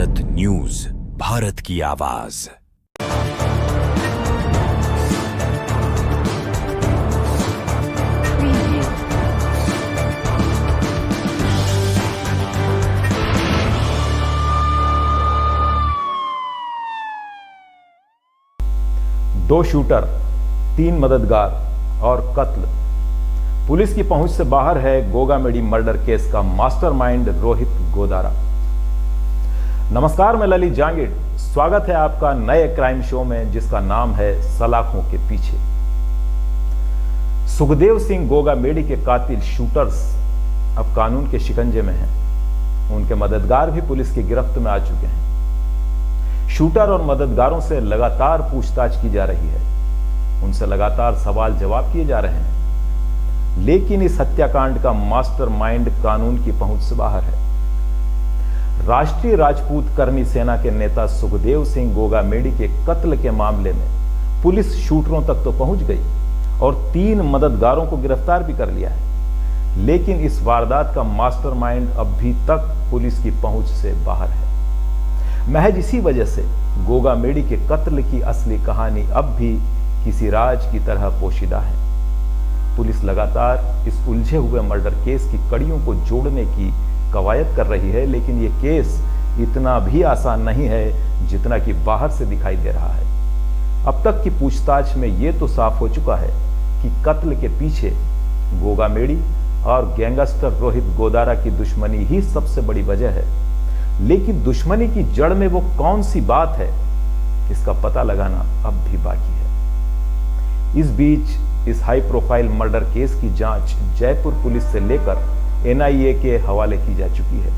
Bharat news, Bharat की आवाज। दो शूटर, 3 मददगार और कत्ल। पुलिस की पहुंच से बाहर है गोगामेडी मर्डर केस का मास्टरमाइंड रोहित गोदारा। नमस्कार, मैं ललित जांगिड़। स्वागत है आपका नए क्राइम शो में जिसका नाम है सलाखों के पीछे। सुखदेव सिंह गोगामेडी के कातिल शूटर्स अब कानून के शिकंजे में हैं। उनके मददगार भी पुलिस की गिरफ्त में आ चुके हैं। शूटर और मददगारों से लगातार पूछताछ की जा रही है, उनसे लगातार सवाल जवाब किए जा रहे हैं, लेकिन इस हत्याकांड का मास्टरमाइंड कानून की पहुंच से बाहर है। राष्ट्रीय राजपूत कर्मी सेना के नेता सुखदेव सिंह गोगामेडी के कत्ल के मामले में पुलिस शूटरों तक तो पहुंच गई और 3 मददगारों को गिरफ्तार भी कर लिया है, लेकिन इस वारदात का मास्टरमाइंड अभी तक पुलिस की पहुंच से बाहर है। महज इसी वजह से गोगामेडी के कत्ल की असली कहानी अब भी किसी राज की तरह पोशीदा है। पुलिस लगातार इस उलझे हुए मर्डर केस की कड़ियों को जोड़ने की कवायद कर रही है, लेकिन यह केस इतना भी आसान नहीं है जितना कि बाहर से दिखाई दे रहा है। अब तक की पूछताछ में यह तो साफ हो चुका है कि कत्ल के पीछे गोगामेडी और गैंगस्टर रोहित गोदारा की दुश्मनी ही सबसे बड़ी वजह है, लेकिन दुश्मनी की जड़ में वो कौन सी बात है, इसका पता लगाना अब भी बाकी है। इस बीच इस हाई प्रोफाइल मर्डर केस की जांच जयपुर पुलिस से लेकर एनआईए के हवाले की जा चुकी है,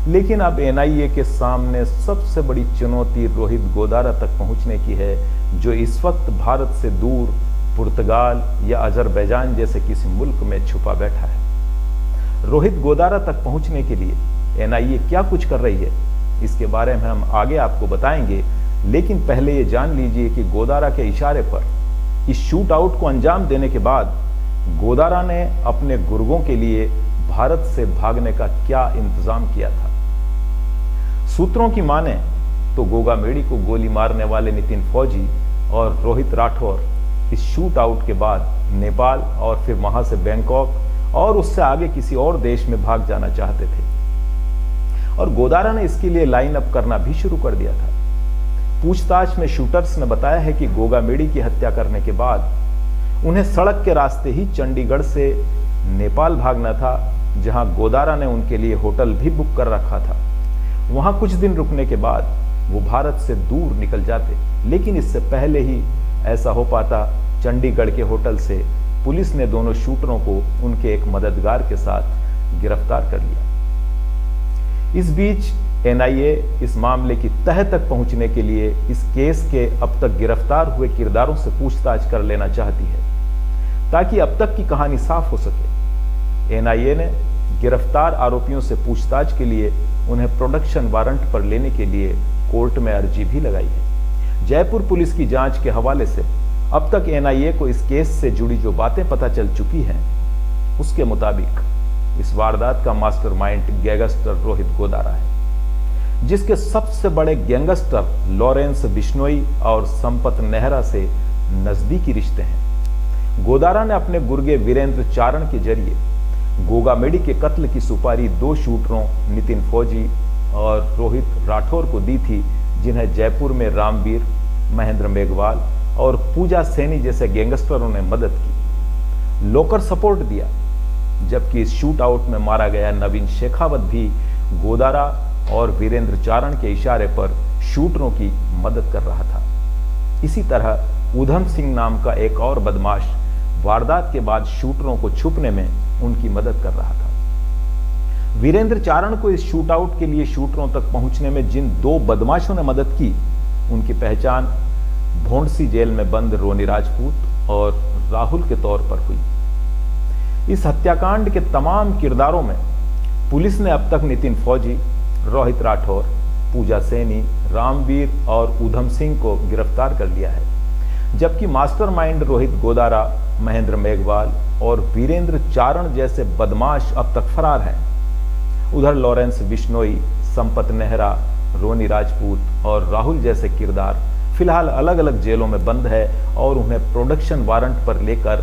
लेकिन अब एनआईए के सामने सबसे बड़ी चुनौती रोहित गोदारा तक पहुंचने की है, जो इस वक्त भारत से दूर पुर्तगाल या अजरबैजान जैसे किसी मुल्क में छुपा बैठा है। रोहित गोदारा तक पहुंचने के लिए एनआईए क्या कुछ कर रही है, इसके बारे में हम आगे आपको बताएंगे, लेकिन पहले ये जान लीजिए कि गोदारा के इशारे पर इस शूट आउट को अंजाम देने के बाद गोदारा ने अपने गुर्गों के लिए भारत से भागने का क्या इंतजाम किया था। सूत्रों की माने तो गोगामेडी को गोली मारने वाले नितिन फौजी और रोहित राठौर इस शूट आउट के बाद नेपाल और फिर वहां से बैंकॉक और उससे आगे किसी और देश में भाग जाना चाहते थे, और गोदारा ने इसके लिए लाइन अप करना भी शुरू कर दिया था। पूछताछ में शूटर्स ने बताया है कि गोगामेडी की हत्या करने के बाद उन्हें सड़क के रास्ते ही चंडीगढ़ से नेपाल भागना था, जहां गोदारा ने उनके लिए होटल भी बुक कर रखा था। वहां कुछ दिन रुकने के बाद वो भारत से दूर निकल जाते, लेकिन इससे पहले ही ऐसा हो पाता, चंडीगढ़ के होटल से पुलिस ने दोनों शूटरों को उनके एक मददगार के साथ गिरफ्तार कर लिया। इस बीच एनआईए इस मामले की तह तक पहुंचने के लिए इस केस के अब तक गिरफ्तार हुए किरदारों से पूछताछ कर लेना चाहती है, ताकि अब तक की कहानी साफ हो सके। एनआईए ने गिरफ्तार आरोपियों से पूछताछ के लिए उन्हें प्रोडक्शन वारंट पर लेने के लिए कोर्ट में अर्जी भी लगाई है। जयपुर पुलिस की जांच के हवाले से अब तक एनआईए को इस केस से जुड़ी जो बातें पता चल चुकी हैं, उसके मुताबिक इस वारदात का मास्टरमाइंड गैंगस्टर रोहित गोदारा है, जिसके सबसे बड़े गैंगस्टर लॉरेंस बिश्नोई और संपत नेहरा से नजदीकी रिश्ते हैं। गोदारा ने अपने गुर्गे वीरेंद्र चारण के जरिए गोगामेडी के कत्ल की सुपारी 2 शूटरों नितिन फौजी और रोहित राठौर को दी थी, जिन्हें जयपुर में रामवीर, महेंद्र मेघवाल और पूजा सैनी जैसे गैंगस्टरों ने मदद की, लोकर सपोर्ट दिया। जबकि इस शूट आउट में मारा गया नवीन शेखावत भी गोदारा और वीरेंद्र चारण के इशारे पर शूटरों की मदद कर रहा था। इसी तरह उधम सिंह नाम का एक और बदमाश वारदात के बाद शूटरों को छुपने में उनकी मदद कर रहा था। वीरेंद्र चारण को इस शूट आउट के लिए शूटरों तक पहुंचने में जिन 2 बदमाशों ने मदद की, उनकी पहचान भोंडसी जेल में बंद रोनी राजपूत और राहुल के तौर पर हुई। इस हत्याकांड के तमाम किरदारों में पुलिस ने अब तक नितिन फौजी, रोहित राठौर, पूजा सैनी, रामवीर और उधम सिंह को गिरफ्तार कर लिया है, जबकि मास्टरमाइंड रोहित गोदारा, महेंद्र मेघवाल और वीरेंद्र चारण जैसे बदमाश अब तक फरार हैं। उधर लॉरेंस बिश्नोई, संपत नेहरा रोनी राजपूत और राहुल जैसे किरदार फिलहाल अलग अलग जेलों में बंद है और उन्हें प्रोडक्शन वारंट पर लेकर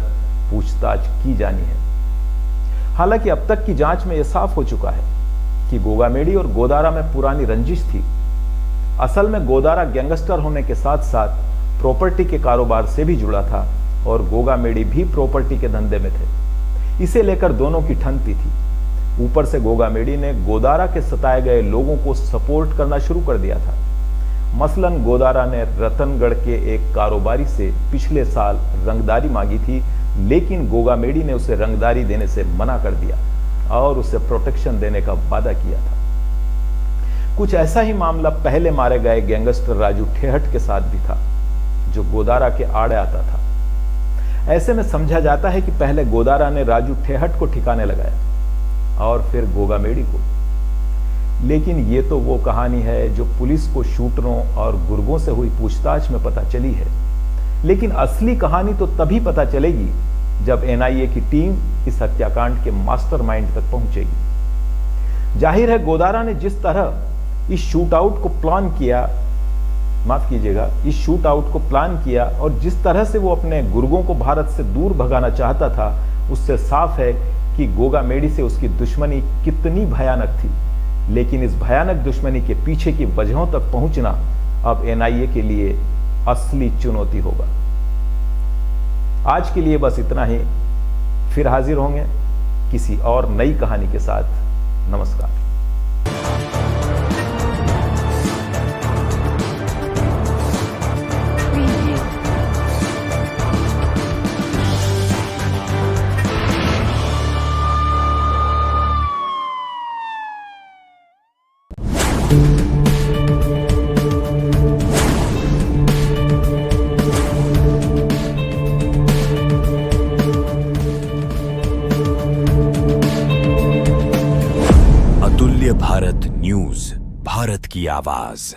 पूछताछ की जानी है। हालांकि अब तक की जांच में यह साफ हो चुका है कि गोगामेडी और गोदारा में पुरानी रंजिश थी। असल में गोदारा गैंगस्टर होने के साथ साथ प्रॉपर्टी के कारोबार से भी जुड़ा था और गोगामेडी भी प्रॉपर्टी के धंधे में थे। इसे लेकर दोनों की ठनती थी। ऊपर से गोगामेडी ने गोदारा के सताए गए लोगों को सपोर्ट करना शुरू कर दिया था। मसलन गोदारा ने रतनगढ़ के एक कारोबारी से पिछले साल रंगदारी मांगी थी, लेकिन गोगामेडी ने उसे रंगदारी देने से मना कर दिया और उसे प्रोटेक्शन देने का वादा किया था। कुछ ऐसा ही मामला पहले मारे गए गैंगस्टर राजू ठेहट के साथ भी था, जो गोदारा के आड़े आता था। ऐसे में समझा जाता है कि पहले गोदारा ने राजू ठेहट को ठिकाने लगाया और फिर गोगामेडी को। लेकिन ये तो वो कहानी है जो पुलिस को शूटरों और गुर्गों से हुई पूछताछ में पता चली है। लेकिन असली कहानी तो तभी पता चलेगी जब एनआईए की टीम इस हत्याकांड के मास्टरमाइंड तक पहुंचेगी। जाहिर है गोदारा ने जिस तरह इस शूटआउट को प्लान किया, इस शूटआउट को प्लान किया और जिस तरह से वो अपने गुर्गों को भारत से दूर भगाना चाहता था, उससे साफ है कि गोगामेडी से उसकी दुश्मनी कितनी भयानक थी। लेकिन इस भयानक दुश्मनी के पीछे की वजहों तक पहुंचना अब एनआईए के लिए असली चुनौती होगा। आज के लिए बस इतना ही। फिर हाजिर होंगे किसी और नई कहानी के साथ। नमस्कार। अतुल्य भारत न्यूज, भारत की आवाज।